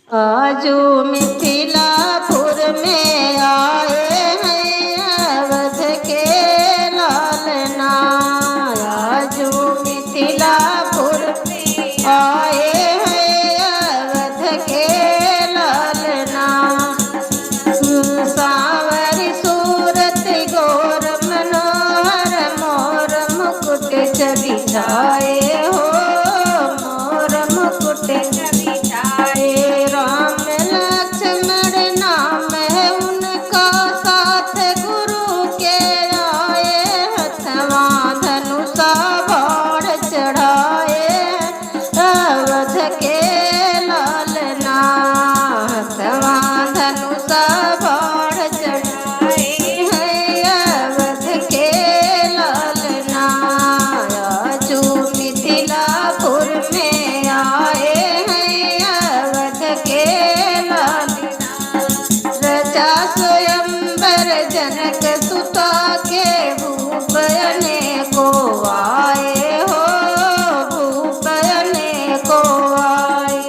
आजू मिथिलापुर में आए हैं अवध के लालना। आजू मिथिलापुर में आए हैं अवध के लालना। सांवरी सूरत गोर मनोहर मोर मुकुट छवि छाए हो। मोर मुकुट छवि छाए। राम लक्ष्मण नाम है उनका साथ गुरु के आए। हथवा धनुषा बाण चढ़ाए अवध के लालना। हथवा धनुषा बाण चढ़ाए हैं अवध के लालना। आजू मिथिलापुर में आए हैं अवध के लालना। रचा स्वयंवर जनक सुता के भूप अनेको आए हो। भूप अनेको आए।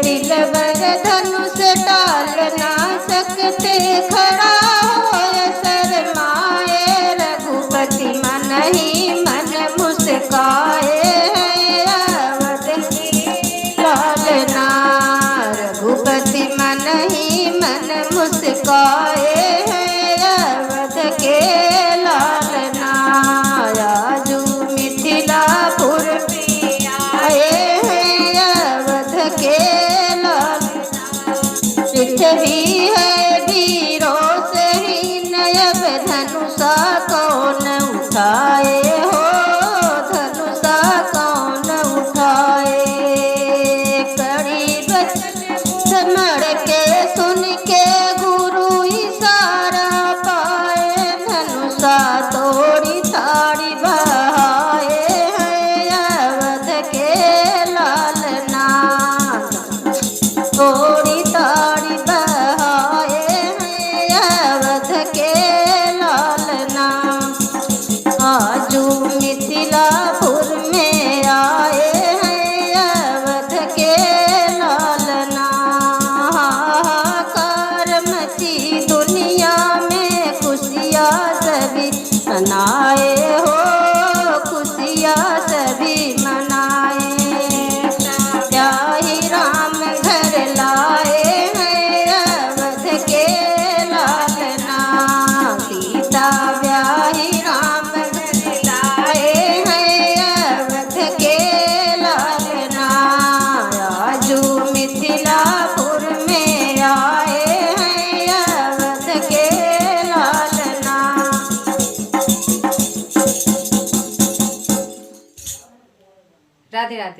तिलवर धनुष डाल ना सकते खड़ा होय शरमाए। रघुपति मन ही मन मुस्काए हैं अवध के लालना। रघुपति मन ही मन मुस्काए हैं अवध के लालना। आजू मिथिलापुर में आए हैं अवध के लालना। पृथ्वी है वीरों से ही नयब धनुषा कौन उठाए हो। धनुषा कौन उठाए। कड़ी बचन समझ के सुन के गुरु इशारा पाए। धनुषा तोड़ी थाड़ी बहाए हैं अवध के लालना। तोड़ी ताड़ी बहाए हैं अवध के लालना। आजू मिथिलापुर में आए हैं अवध के लालना। हाहाकार मची दुनिया में खुशियाँ सभी मनाए हो। खुशियाँ सभी मनाए। ब्याही राम घर लाए हैं अवध के लालना। सीता ब्याही राम घर लाए हैं अवध के लालना। आजू मिथिलापुर में आए हैं अवध के लालना। राधे राधे।